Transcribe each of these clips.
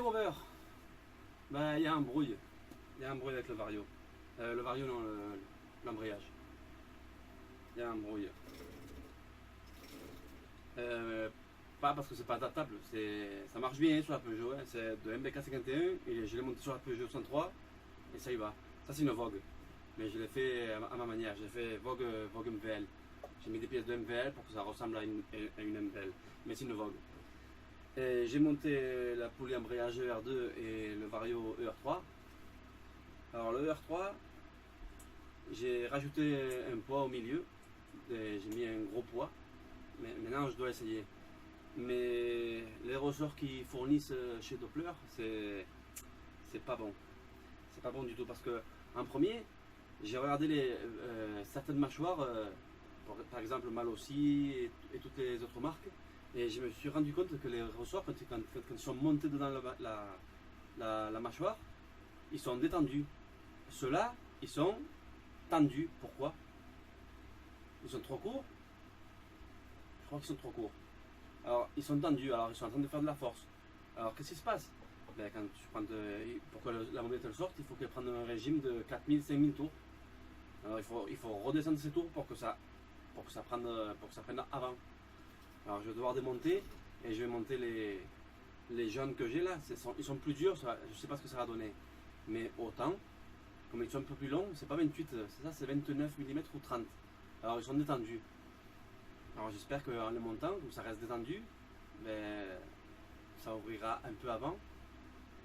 Rover. Ben, il y a un brouille. Il y a un brouille avec le Vario. Le Vario, non, l'embrayage. Il y a un brouille. Pas parce que c'est pas adaptable, ça marche bien sur la Peugeot, hein. C'est de MBK 51 et je l'ai monté sur la Peugeot 103 et ça y va. Ça c'est une Vogue, mais je l'ai fait à ma manière, j'ai fait Vogue MVL. J'ai mis des pièces de MVL pour que ça ressemble à une MVL, mais c'est une Vogue. Et j'ai monté la poulie embrayage ER2 et le Vario ER3. Alors le ER3, j'ai rajouté un poids au milieu, j'ai mis un gros poids, mais maintenant je dois essayer. Mais les ressorts qu'ils fournissent chez Doppler, c'est pas bon. C'est pas bon du tout parce que en premier, j'ai regardé certaines mâchoires, par exemple Malossi et toutes les autres marques, et je me suis rendu compte que les ressorts, quand ils sont montés dedans la mâchoire, ils sont détendus. Ceux-là, ils sont tendus. Pourquoi? Ils sont trop courts. Je crois qu'ils sont trop courts. Alors, ils sont tendus, alors ils sont en train de faire de la force. Alors, qu'est-ce qui se passe? Ben, pour que la mobilette elle sorte, il faut qu'elle prenne un régime de 4000, 5000 tours. Alors, il faut redescendre ces tours pour que ça prenne avant. Alors, je vais devoir démonter et je vais monter les jaunes que j'ai là. Ils sont plus durs, je ne sais pas ce que ça va donner. Mais autant, comme ils sont un peu plus longs, c'est pas 28, c'est ça, c'est 29 mm ou 30. Alors, ils sont détendus. Alors j'espère qu'en les montant, comme ça reste détendu, ben, ça ouvrira un peu avant.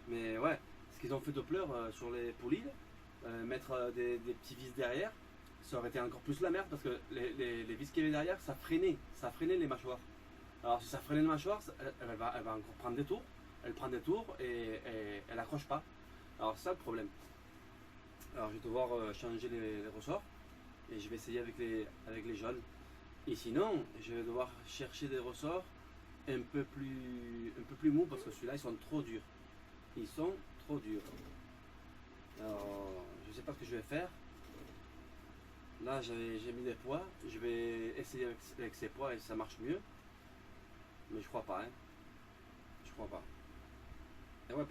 Mais ouais, ce qu'ils ont fait Doppler sur les poulies, mettre des petits vis derrière, ça aurait été encore plus la merde parce que les vis qu'il y avait derrière, ça freinait les mâchoires. Alors si ça freinait les mâchoires, elle va encore prendre des tours, elle prend des tours et elle accroche pas. Alors c'est ça le problème. Alors je vais devoir changer les ressorts et je vais essayer avec les jaunes. Et sinon, je vais devoir chercher des ressorts un peu plus mous parce que ceux-là, ils sont trop durs. Ils sont trop durs. Alors, je ne sais pas ce que je vais faire. Là, j'ai mis des poids. Je vais essayer avec ces poids et ça marche mieux. Mais je crois pas, hein. Je crois pas. Et ouais,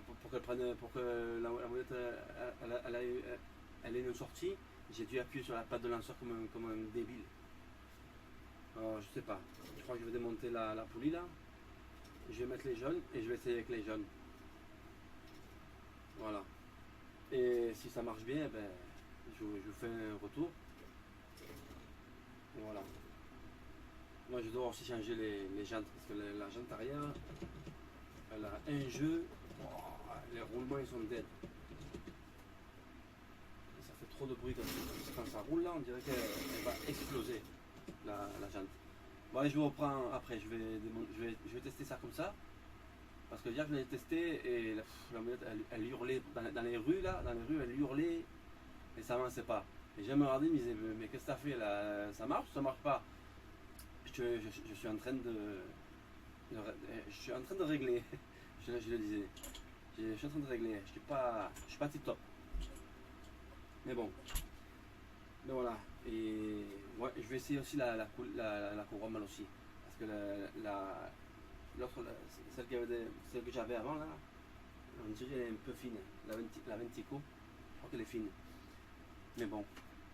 pour que la molette elle ait une sortie, j'ai dû appuyer sur la patte de lanceur comme un débile. Alors, je sais pas. Je crois que je vais démonter la poulie là. Je vais mettre les jaunes et je vais essayer avec les jaunes. Voilà. Et si ça marche bien, ben, je vous fais un retour. Voilà. Moi, je dois aussi changer les jantes parce que la jante arrière, elle a un jeu. Oh, les roulements ils sont dead. Ça fait trop de bruit quand ça roule là, on dirait qu'elle va exploser la jante. Bon, allez, je vous reprends après, je vais tester ça comme ça. Parce que hier je l'ai testé et la molette elle hurlait dans les rues là, elle hurlait et ça avançait pas. Et j'ai me regardé, me disais mais qu'est-ce que t'as fait là? Ça marche ou ça marche pas? Je suis en train de régler. je le disais. Je suis en train de régler. Je suis pas tip top. Mais bon. Mais voilà. Et ouais, je vais essayer aussi la couronne mal aussi. Parce que l'autre, celle que j'avais avant là, on dirait qu'elle est un peu fine. La Ventico, je crois qu'elle est fine. Mais bon.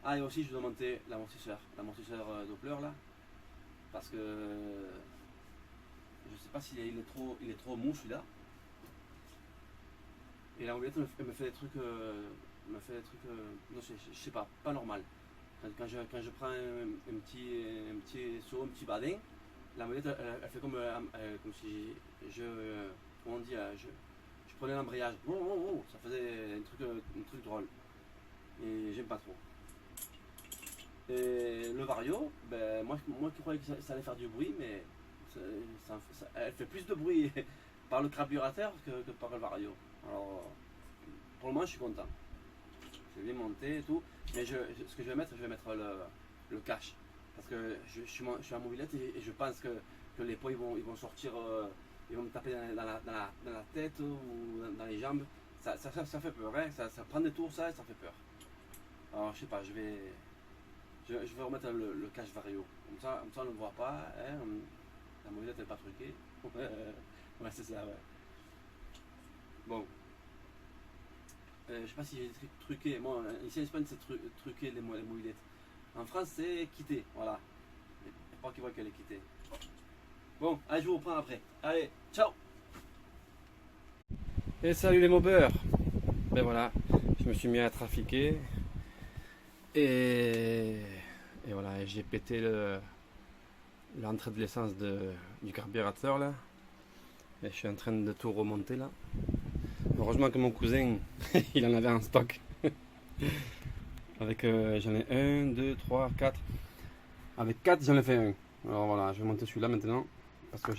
Ah, et aussi je dois monter l'amortisseur Doppler là. Parce que je sais pas s'il il est trop mou celui-là. Et la mobilette elle me fait des trucs. Non, je sais pas normal. Quand je prends un petit saut, un petit badin, la molette elle fait comme si comment on dit, je prenais l'embrayage. Ça faisait un truc drôle. Et j'aime pas trop. Et le Vario, ben, moi qui croyais que ça allait faire du bruit, mais elle fait plus de bruit par le carburateur que par le Vario. Alors, pour le moment, je suis content. Je vais monter et tout. Mais ce que je vais mettre le cache. Parce que je suis en mobilette et je pense que les poids ils vont sortir, ils vont me taper dans la tête ou dans les jambes. Ça fait peur, hein. Ça prend des tours, ça fait peur. Alors, je sais pas, je vais remettre le cache Vario. Comme ça, on ne le voit pas. Hein. La mobilette n'est pas truquée. Ouais, c'est ça, ouais. Bon, je sais pas si j'ai truqué. Moi, ici en Espagne, c'est truqué les mobilettes. En France, c'est quitter. Voilà. Pour pas qu'ils voient qu'elle est quittée. Bon, allez, je vous reprends après. Allez, ciao. Et salut les mobeurs. Ben voilà, je me suis mis à trafiquer. Et voilà, j'ai pété l'entrée de l'essence du carburateur là. Et je suis en train de tout remonter là. Heureusement que mon cousin, il en avait en stock. Avec, j'en ai 1, 2, 3, 4. Avec 4, j'en ai fait un. Alors voilà, je vais monter celui-là maintenant. Parce que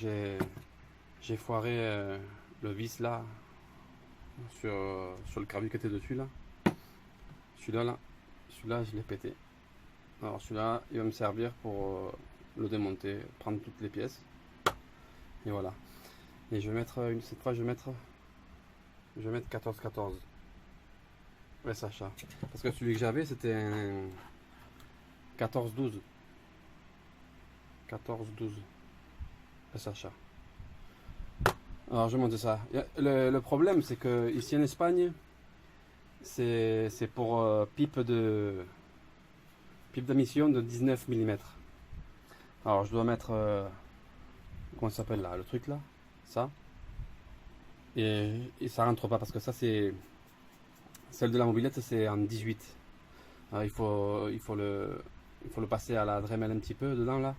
j'ai foiré le vis là. Sur le carbu qui était dessus là. Celui-là là. Celui-là, je l'ai pété. Alors celui-là, il va me servir pour le démonter, prendre toutes les pièces. Et voilà. Et je vais mettre, cette fois, je vais mettre 14-14. Ouais, Sacha. Parce que celui que j'avais, c'était un 14-12. 14-12. Sacha. Alors, je vais monter ça. Le problème, c'est que ici en Espagne, c'est pour pipe d'émission de 19 mm. Alors, je dois mettre. Comment ça s'appelle là? Le truc là? Ça. Et ça rentre pas parce que ça, c'est. Celle de la mobilette, c'est en 18. Alors, il faut le passer à la Dremel un petit peu dedans là.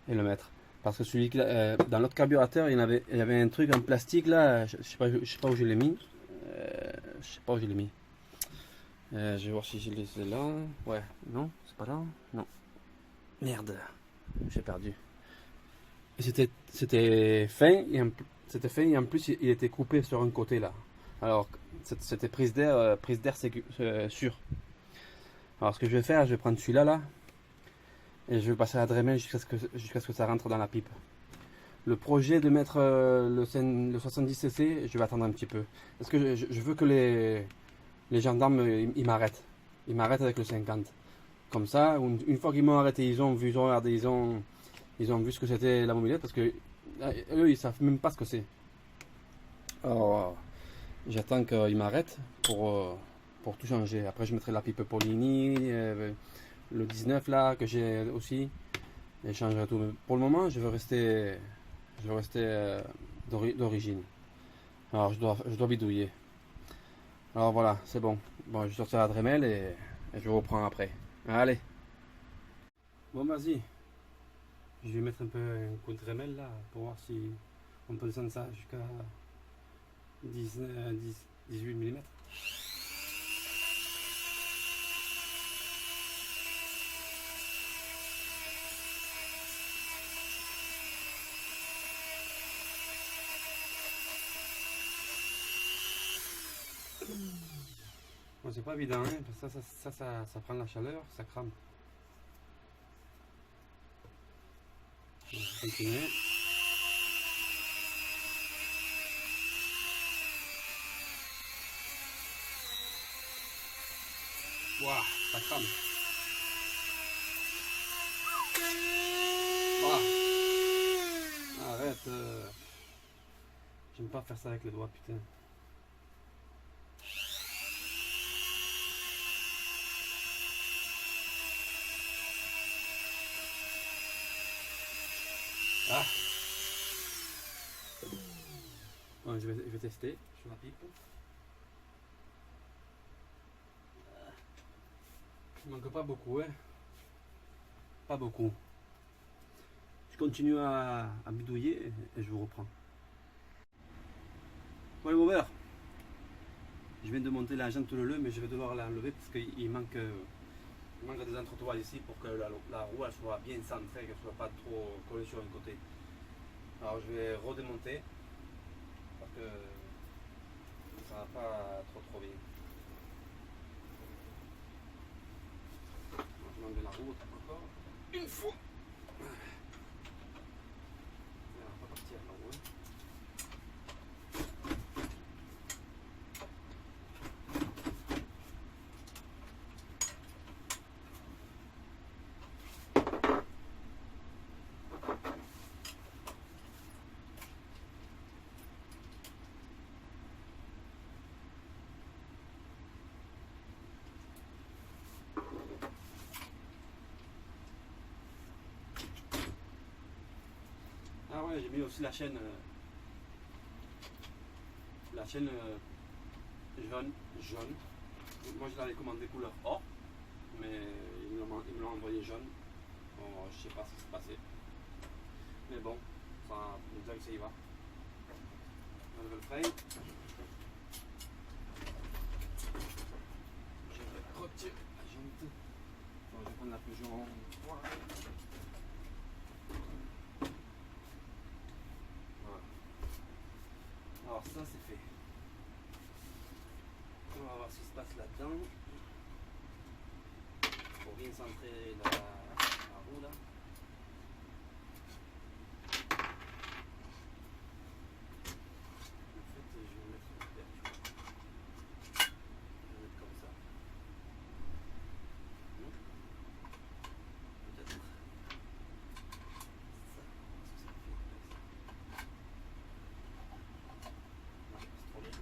Et le mettre. Parce que celui dans l'autre carburateur, il y avait un truc en plastique là. Je sais pas où je l'ai mis. Je sais pas où je l'ai mis. Je vais voir si je l'ai là. Ouais, non, c'est pas là. Non. Merde, j'ai perdu. C'était fin et en plus il était coupé sur un côté là. Alors c'était prise d'air sûre. Alors ce que je vais faire, je vais prendre celui-là là et je vais passer à la Dremel jusqu'à ce que ça rentre dans la pipe. Le projet de mettre le 70cc, je vais attendre un petit peu. Parce que je veux que les gendarmes ils m'arrêtent. Ils m'arrêtent avec le 50. Comme ça, une fois qu'ils m'ont arrêté, ils ont regardé, ils ont vu ce que c'était la mobilette. Parce que eux, ils savent même pas ce que c'est. Alors, j'attends qu'ils m'arrêtent pour tout changer. Après, je mettrai la pipe Polini, le 19 là, que j'ai aussi. Et je changerai tout. Mais pour le moment, je veux rester d'origine. Alors, je dois bidouiller. Alors voilà, c'est bon. Bon, je sortir la Dremel et je reprends après. Allez. Bon, vas-y. Je vais mettre un peu un coup de Dremel là pour voir si on peut descendre ça jusqu'à 18 mm. Bon, c'est pas évident, hein, parce que ça prend la chaleur, ça crame. On va continuer. Waouh, ça crame. Waouh. Arrête. J'aime pas faire ça avec les doigts, putain. Ah. Bon, je vais tester sur la pipe. Il manque pas beaucoup, hein. Pas beaucoup. Je continue à bidouiller et je vous reprends. Bon les moveurs, je viens de monter la jante le mais je vais devoir l'enlever parce qu'il manque des entretoiles ici pour que la roue elle soit bien centrée, qu'elle ne soit pas trop collée sur un côté. Alors je vais redémonter parce que ça va pas trop bien. Alors, je vais enlever la roue encore une fois. Elle va pas partir la roue. et j'ai mis aussi la chaîne jaune. Moi je l'avais commandé couleur or, mais ils me l'ont envoyé jaune. Bon, je sais pas ce qui s'est passé. Mais bon, ça me dit que ça y va. On enlève le frein. Je vais retirer la jante. Bon, je vais prendre la Peugeot en 3. Voilà. Alors ça c'est fait. On va voir ce qui se passe là-dedans. Pour bien centrer la roue là. En fait, je vais mettre une perche. Je vais mettre comme ça. Peut-être ça. Est-ce que ça fait comme ça? Non, c'est trop bien.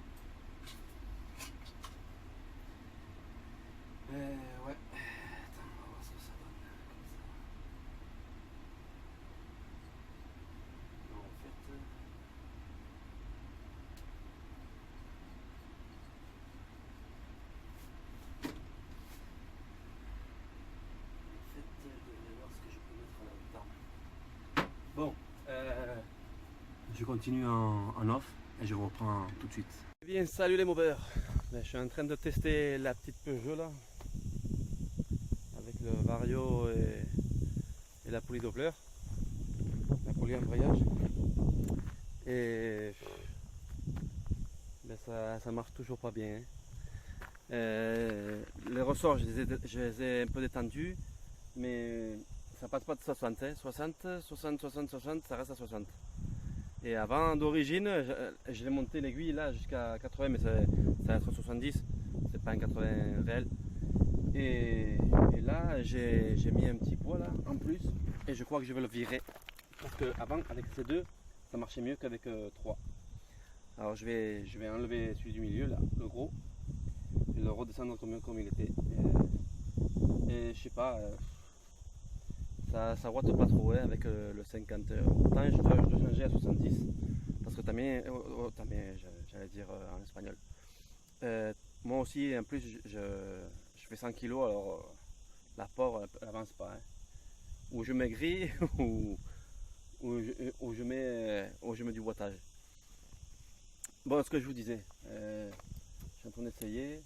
Ouais. Attends, on va voir ce que ça donne. Comme ça. Non, en fait. Je devrais voir ce que je peux mettre là-dedans. Bon, je continue en off et je reprends tout de suite. Bien, salut les moveurs. Je suis en train de tester la petite Peugeot là, avec le Vario et la poulie Doppler, la poulie embrayage. Et ben ça marche toujours pas bien. Les ressorts, je les ai un peu détendus, mais ça passe pas de 60, hein. 60, 60, ça reste à 60. Et avant, d'origine, je l'ai monté l'aiguille là jusqu'à 80, mais ça va être 70, c'est pas un 80 réel. Et là, j'ai mis un petit poids là en plus, et je crois que je vais le virer. Parce qu'avant, avec ces deux, ça marchait mieux qu'avec 3. Alors je vais enlever celui du milieu là, le gros, et le redescendre comme il était. Et je sais pas, ça roite pas trop, hein, avec le 50. Pourtant je dois changer à 70 parce que también, j'allais dire en espagnol. Moi aussi, en plus, je fais 100 kg, alors l'apport n'avance pas. Hein. Ou je maigris ou je mets du boitage. Bon, ce que je vous disais, je suis en train d'essayer.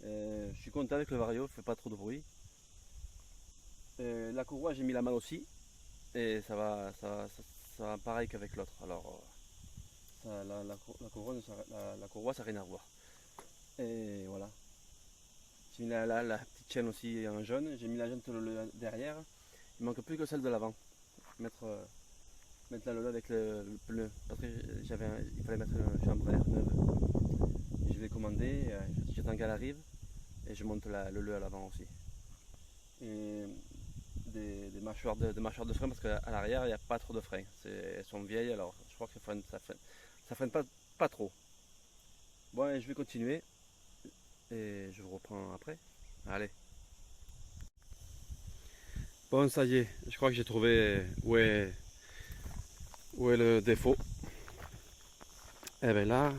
Je suis content avec le Vario, il ne fait pas trop de bruit. La courroie, j'ai mis la main aussi, et ça va pareil qu'avec l'autre. Alors, la courroie, ça n'a rien à voir. Et voilà. J'ai mis la petite chaîne aussi en jaune. J'ai mis la jante derrière. Il manque plus que celle de l'avant. Mettre la Lola avec le pneu. Parce qu'il fallait mettre une chambre à air neuve. Et je l'ai commandé. J'attends qu'elle arrive. Et je monte le à l'avant aussi. Et des mâchoires de frein parce qu'à l'arrière il n'y a pas trop de freins. Elles sont vieilles, alors je crois que ça freine pas trop. Bon, et je vais continuer et je vous reprends après. Allez. Bon, ça y est, je crois que j'ai trouvé où est le défaut. Et bien là,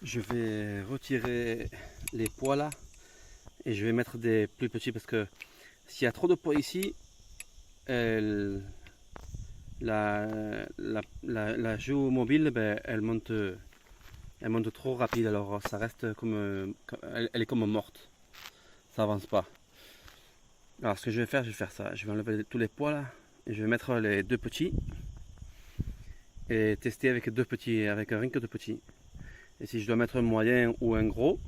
je vais retirer les poids là et je vais mettre des plus petits parce que s'il y a trop de poids ici, la joue mobile, ben, elle monte trop rapide, alors ça reste comme elle est comme morte, ça avance pas. Alors ce que je vais faire ça, je vais enlever tous les poids là et je vais mettre les deux petits et tester avec deux petits, avec rien que deux petits. Et si je dois mettre un moyen ou un gros,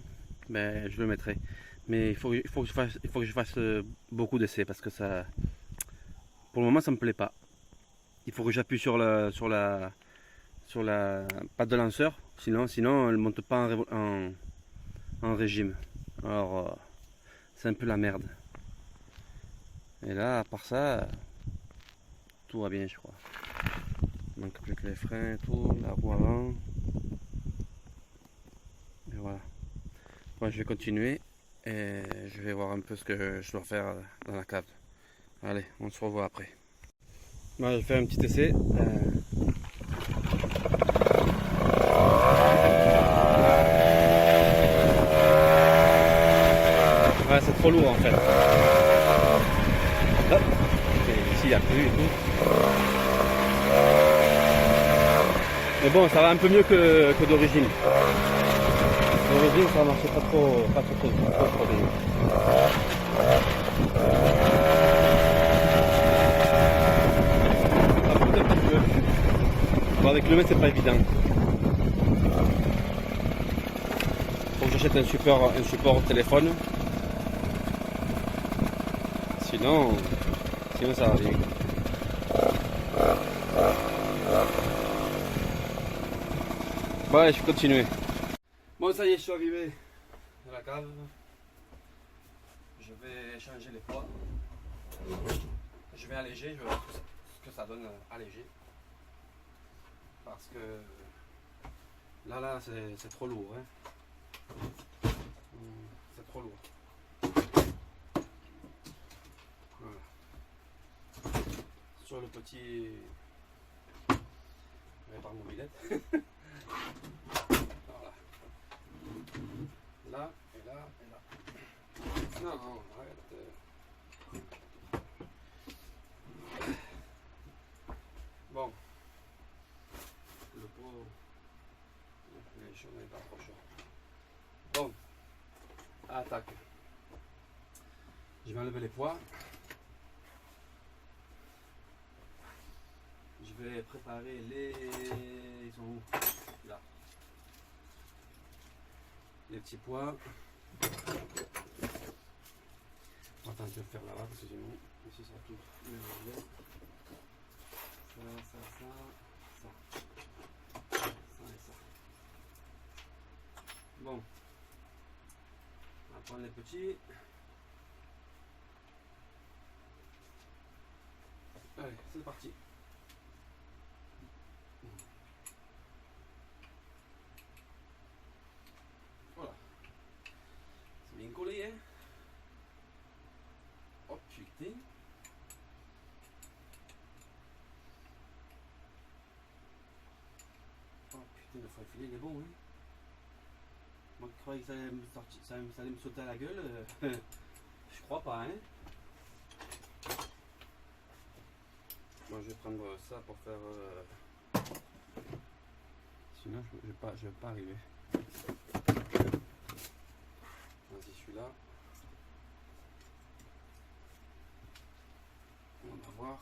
ben je le mettrai. Mais il faut que je fasse beaucoup d'essais parce que ça, pour le moment, ça me plaît pas. Il faut que j'appuie sur la patte de lanceur, sinon elle monte pas en régime. Alors c'est un peu la merde. Et là, à part ça, tout va bien, je crois. Il manque plus que les freins et tout, la roue avant. Et voilà. Bon, je vais continuer et je vais voir un peu ce que je dois faire dans la cave. Allez, on se revoit après. Moi, je vais faire un petit essai. Ouais, c'est trop lourd en fait. Hop. Et ici, il y a plu et tout. Mais bon, ça va un peu mieux que d'origine. D'origine, ça marchait pas trop bien. Ça coûte un petit peu. Bon, avec le mètre, c'est pas évident. Faut que j'achète un support au téléphone. Sinon ça va bien. Bon, allez, je vais continuer. Bon, ça y est, je suis arrivé à la cave. Je vais changer les poids. Je vais alléger, je vais voir ce que ça donne allégé. Parce que là, c'est trop lourd. Hein. C'est trop lourd. Voilà. Sur le petit répare mobilette. Voilà. Là et là et là. Non, arrête. Bon. Le pot. Les choses n'est pas trop chaud. Bon. Attaque. Je vais enlever les poids. Je vais préparer les... Ils sont où? Là. Les petits pois. Attends, je vais faire là-bas parce que sinon, ici ça va tout mélanger. Ça et ça. Bon. On va prendre les petits. Allez, c'est parti. Voilà. C'est bien collé, hein. Oh putain. Oh putain, le foie filet il est bon, hein. Moi je croyais que ça allait me sortir, ça allait me sauter à la gueule. Je crois pas, hein. Moi je vais prendre ça pour faire. Sinon je vais pas arriver. Vas-y, celui-là. On va voir.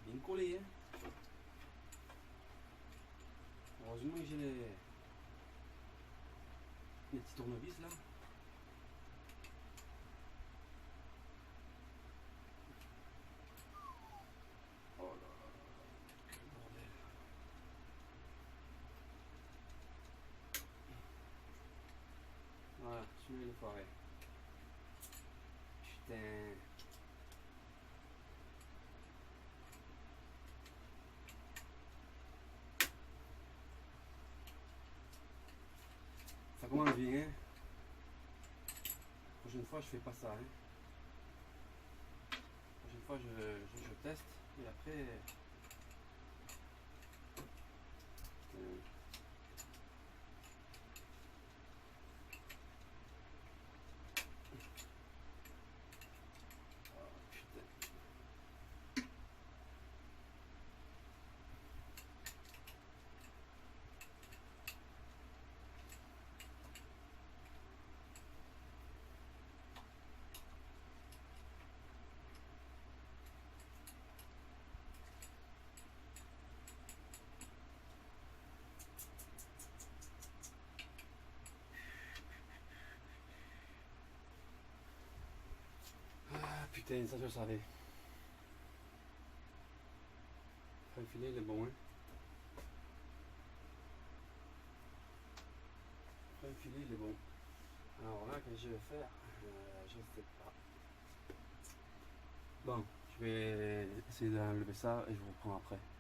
C'est bien collé, hein. Heureusement que j'ai les petits tournevis là. Oh là là, quel bordel. Voilà, celui-là il est foiré. Putain. Ça commence bien, hein. La prochaine fois je fais pas ça, hein. La prochaine fois je teste et après. Oh, putain. Putain, ça je le savais. Le filet il est bon, hein. Le filet il est bon. Alors là, qu'est-ce que je vais faire je sais pas. Bon, je vais essayer d'enlever ça et je vous reprends après.